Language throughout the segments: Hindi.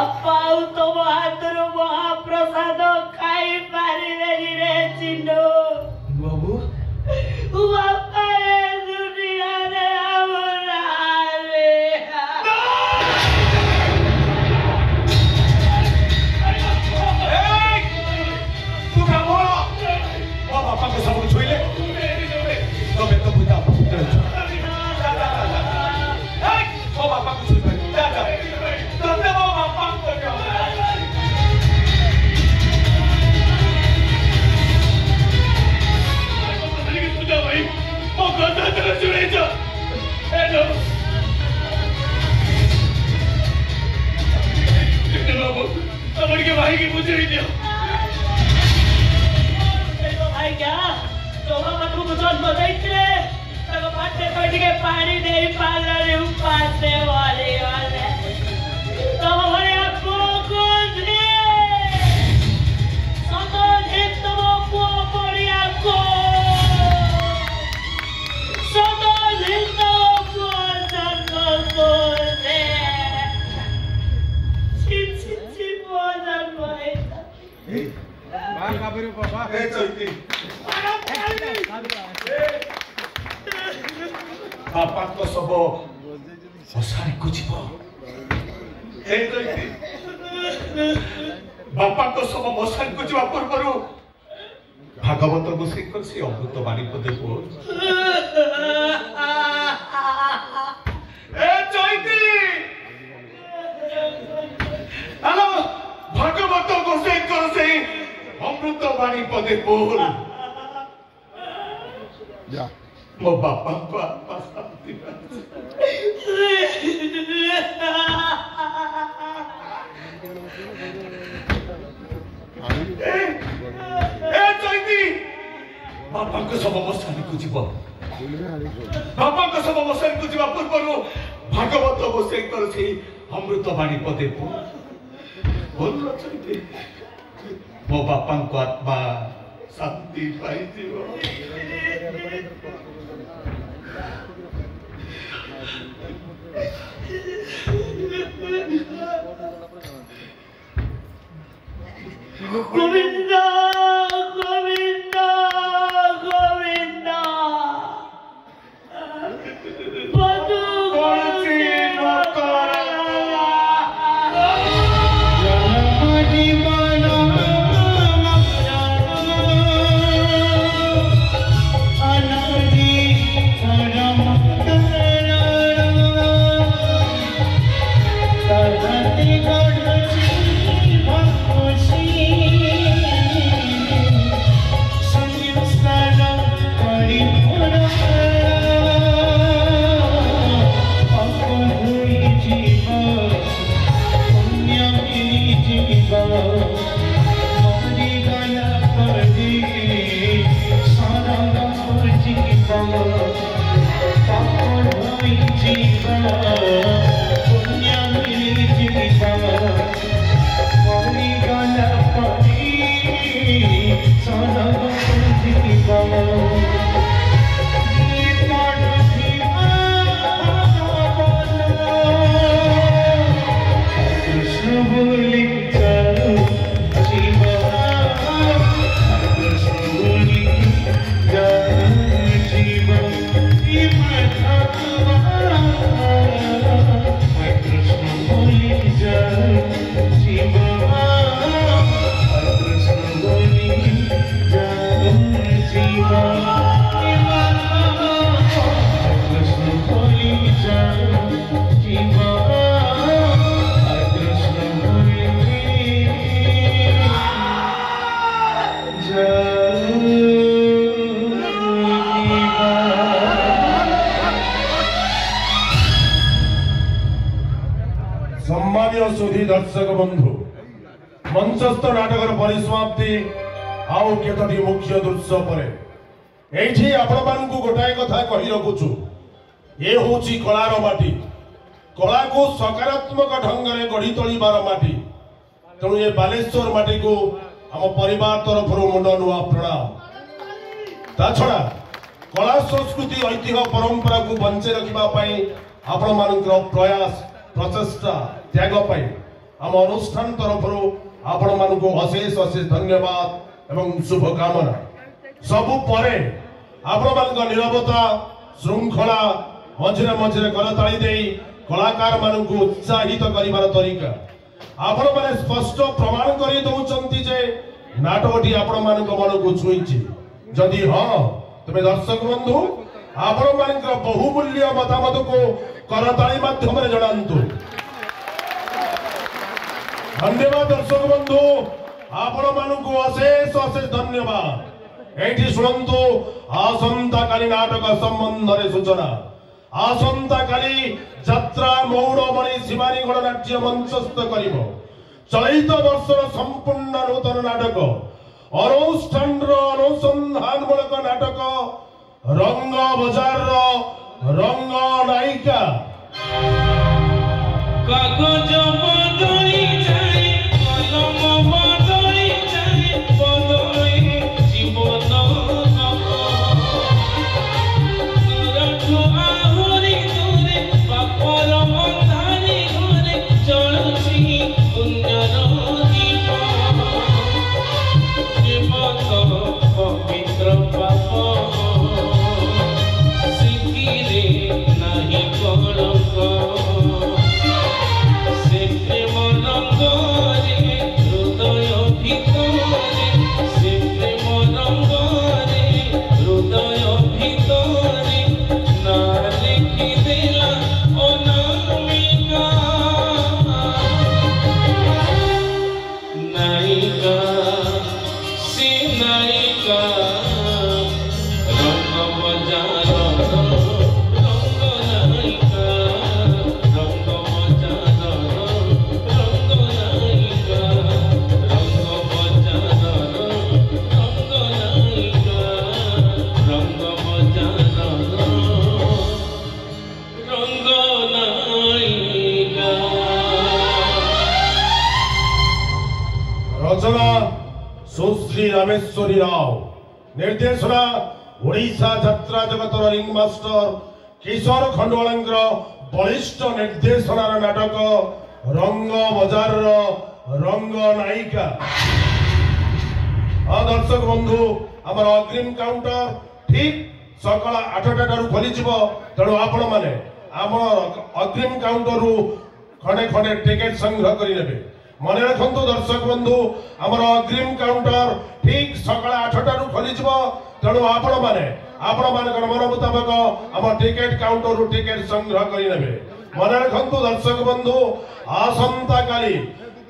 बापा तुम हाथर महाप्रसाद खाई पारे रे चिन्नो बाबू बापा दुनिया रे हमरा रे तू क्या बोला बाबा को सब छुईले तो मैं तो बुझा ओ बाबा को छुई जा जा तो मैं वो बाबा को क्या भाई वो गंदा तेरा छुई जा हेलो बाबू अपन के भाई की पूछ रही थी भाई क्या तो हम तुमको जन्म देते तब पाटे बैठ के पानी नहीं पाला रे उपासे वाले तो हमारे आपको दे समझे तुमको बढ़िया को समझे तुमको जन्म को दे ची बोलन भाई बाहर काबरे बाबा ए चलती बापा को सब हसारी को जीव ए चलती बापा को सब मशान को जीवा पूर्व भागवत को से अमृत बाणी पदे को ए चलती हेलो भागवत को से अमृत बाणी पदे बोल जा मो बापा को आपा शांति ए चैती बापा को सब मशानी को जीव बापा को सब मशानी को जीवा पूर्व भागवत गोसाई कर से अमृत बाणी पदे बोल चैती मो बापा को आत्मा शांति पाई गोविंदा गोविंदा गोविंदा बदू कौनसी नौकर सुधी दर्शक बंधु मंचस्थ नाटक परिसमाप्ति आउ केतोटी मुख्य दृश्य पर एठी आपण मानकु गोटाए कथा कहि रखुछु ए होची कलार माटी कला को सकारात्मक ढंग रे गढ़ी तोलिबार माटी तेणु ए बालेश्वर माटी को हम परिवार तरफ मुंड नुआ प्रणाम ता छड़ा कला संस्कृति ऐतिह्य परंपरा को बंचे रखिबा पई आपण मानकर प्रयास प्रचेष्टा त्याग पाई आम अनुष्ठान तरफ आपण मानक अशेष अशेष धन्यवाद एवं शुभकामना सबु परे आपण मान निरवता श्रृंखला मझिरे मझिरे करताली दे कलाकार मानक उत्साहित करिवार तरीका आपण माने स्पष्ट प्रमाण करी दउचंती जे नाटकटी आपण मानक मन को छुईची जदि हां तबे दर्शक बंधु आपण मानक बहुमूल्य मतामत को करताली माध्यम रे जणांतु धन्यवाद दर्शक बंधु आपण मानक अशेष अशेष धन्यवाद एठी सुनंतु आसंता काली नाटक संबंध रे सूचना आसंता काली यात्रा मौड़मणि शिवानी गणनाट्य मंचस्थ करिबो चलित वर्षर संपूर्ण नूतन नाटक अनुष्ठान अनुसंधान मूलक नाटक रंग बजार रंग नायिका कागज बदली जाए कलम बदली जाए बदली जीवन दूरठू आहुरी दूरे बापर बंधानी घरे चलुछि पुण्यर दीप जीवत पवित्र पाप सिद्धिरे नाही कलंक से प्रेम रंगरे हृदय भितरे से प्रेम रंगरे हृदय भितरे ना लिखि देला अनामिका नायिका से नायिका रंग बजार रंग नायिका रंग बजार रंग नायिका रंग बजार रंग नायिका रंग बजार रंग नायिका रचना सुश्री रामेश्वरी राव निर्देशना ओडिशा यात्रा जगतर रिंग मास्टर किशोर खंडवालंकर बलिष्ठ निर्देशनार नाटक रंग बजार रंग नायिका दर्शक बंधु आमर अग्रिम काउंटर ठीक सकाळ 8टा ठारू खोली तेणु आपण माने आमर अग्रिम काउंटर खंडे खंडे टिकेट संग्रह करि नेबे मन रखु दर्शक बंधु आमर अग्रिम काउंटर ठीक सकाळ 8टा खोली तेणु आपण माने मन मुताबक आम टिकेट काउंटर टिकेट संग्रह करि नेबे मन रखु दर्शक बंधु आसंता काली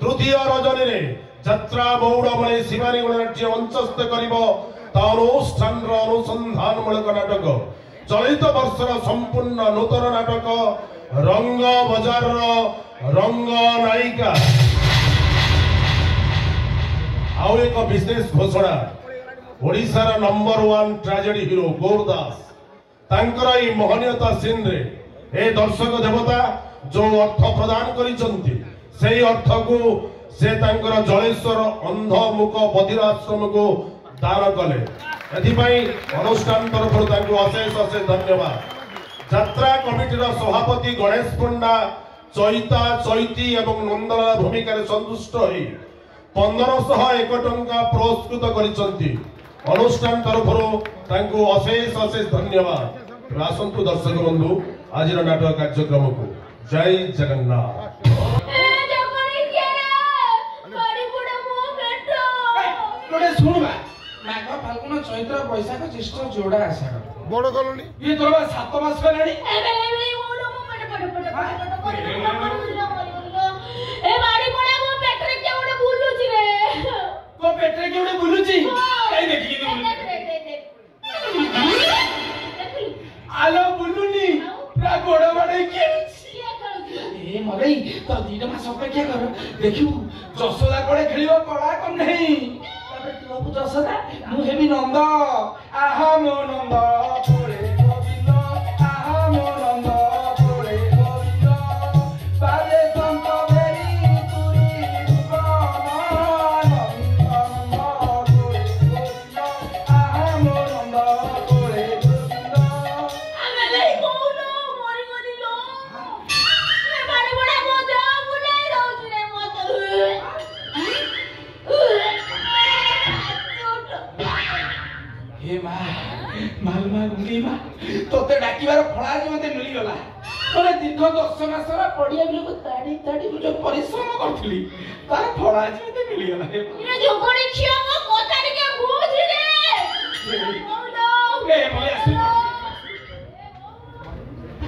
तृतीय रजनी रे यात्रा मौड़मणि शिवानी गणनाट्य मंचस्थ करिबो अनुष्ठान अनुसंधान मूलक नाटक चलित वर्षर संपूर्ण नूतन नाटक रंग बजार रंग नायिका आउ एक विशेष घोषणा ओडिशार नंबर 1 ट्रेजेडी हीरो गौरदास तांकर ई महनीयता सीन रे ए दर्शक देवता जो अर्थ प्रदान करिसंती सेही अर्थ को से तांकर जलेश्वर अंध मुख बधिर आश्रम को दान कले एथिपाई अनुष्ठान तरफ तांको अशेष अशेष धन्यवाद यात्रा कमिटीर सभापति गणेश पंडा चैता चैती एवं नंदलाल भूमिका संतुष्ट होई 1501 टंका पुरस्कृत करिसंती अनुष्ठान तरफ तांको अशेष अशेष धन्यवाद आसंतु दर्शक बंधु आज नाटक कार्यक्रम को जय जगन्नाथ सुनवा माघ फाल्गुन चैत्र बैशाख ज्येष्ठ जोड़ा आषाढ़ बड़ कलोनी ये तो 7 मास हेलानी ए बाड़ी पड़ा वो पेट्रे के उड़े बुलुची रे को पेट्रे के उड़े बुलुची ए देखि आलो बुलुनी पूरा गोड़ बड़े के ए मरई तो 2 मास अपेक्षा कर देखिबू जसोदा कोड़े खेलियो कला कम नहीं तबे तू जसोदा मु हेबी नंद आहा मो नंद कोड़े गोविंद आहा मो नंद कोड़े गोविंद बाले संत बेरी तुरी दुकान नंद कोड़े गोविंद आहा मो नंद कोड़े गोविंद आमे लई कोनो मोरी गोदिलो ए बाड़ी पड़ा को जा बुलाई रहउछ रे मत ମା ତୋତେ ଡାକିବାର ଫଳ ଆଜି ମତେ ମିଳିଗଲା। ମାନେ ଦୀର୍ଘ 10 ମାସର ପଡ଼ିଆ ବିଲକୁ ତାଡ଼ି ତାଡ଼ି ମୁଁ ଯୋଉ ପରିଶ୍ରମ କରିଥିଲି ତାର ଫଳ ଆଜି ମତେ ମିଳିଗଲା। ଇରେ ଯୋଗଣି ଝିଅ ମୋ କଥା ଟିକେ ବୁଝିଲେ। ଏ ମଲେ ଆସୁ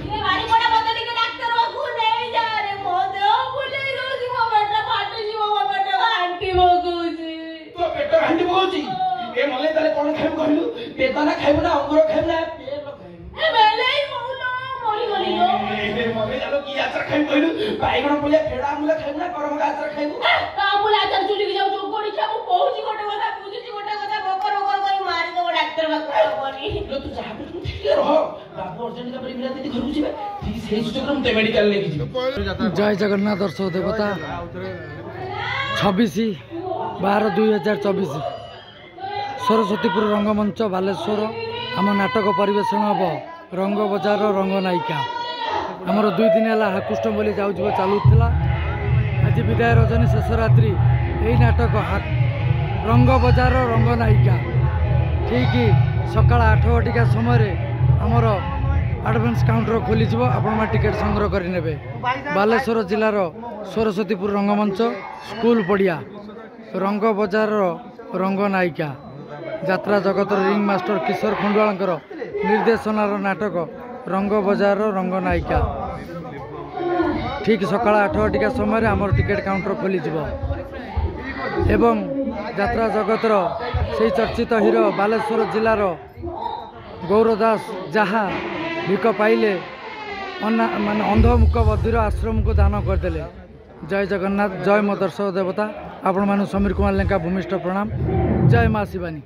ଇରେ ବାଡ଼ି ପଡା ମତେ ଟିକେ ଡାକ୍ତର ବାବୁ ନେଇ ଯା ରେ। ମୋ ଦେହ ବୁଲେଇ ଦଉଛି, ମୋ ପେଟ ଫାଟୁଛି, ମୋ ପେଟ ଘାଣ୍ଟି ପକଉଛି। ତୋ ପେଟ ଘାଣ୍ଟି ପକଉଛି? ଏ ମଲେ ତାହେଲେ କଣ ଖାଇବୁ କହିଲୁ? ବେଦାନା ଖାଇବୁ ନା ଅଙ୍ଗୁର ଖାଇବୁ ନା ପେଲ ଖାଇବୁ? ଏ ବେଲେଇ ମଉଲ ମରିଗଲି ଲୋ। ଏ ମଲେ ଚାଲ କି ଆଚାର ଖାଇବୁ କହିଲୁ? ବାଇଗଣ ପୋଲିଆ ଫେଡ଼ା ଆମ୍ବୁଲା ଖାଇବୁ ନା କରମଙ୍ଗା ଆଚାର ଖାଇବୁ? ତା ବୁଲା ଚାଲ ଚୁଲିକି ଯାଉ ଯୋଗଣି ଝିଅ। ମୁଁ କହୁଛି ଗୋଟେ କଥା, ବୁଝୁଛି ଗୋଟେ କଥା, ବକର ବକର କରି ମାରିଦବ ଡାକ୍ତର ବାବୁ ହବନି। ଲୋ ତୁ ଯାହା ବି ଠିକ୍ ରହ। ବାବୁ ଅର୍ଜେଣ୍ଟ ପରେ ବିନା ଦିଦି ଘରକୁ ଯିବେ। ଠିକ୍ ସେଇ ସୁଯୋଗରେ ମୁଁ ମେଡିକାଲ ନେଇକି ଯିବି। जय जगन्नाथ दर्शक देवता 26/12/2024 सरस्वतीपुर रंगमंच बालेश्वर आम नाटक परिवेषण हम रंग बजार रंग नायिका आमर 2 दिन है हाकुष्ट बोली जाऊ चलूला आज विदाय रजनी शेष रात्रि यही नाटक रंग बजार रंग नायिका ठीक सकाळ 8 घटिका समय आमर आडभान्स काउंटर खोली आपण टिकेट संग्रह करे बालेश्वर जिलार सरस्वतीपुर रंगमंच स्कूल पड़िया रंग बजार रंग नायिका यात्रा जगतर रिंग मास्टर किशोर खंडवालकर निर्देशनार नाटक रंग बजार रंग नायिका ठीक सकाळ 8 घटिका समय आमर टिकेट काउंटर खोली एवं यात्रा जगतर से चर्चित हिरो बालेश्वर जिलार गौरदास जहाँ भिक पाइले माने अंधमुख बधिर आश्रम को दान करदे। जय जगन्नाथ जय मो दर्शक देवता आपण मानु समीर कुमार लेंका भूमिष्ठ प्रणाम। जय माँ शिवानी।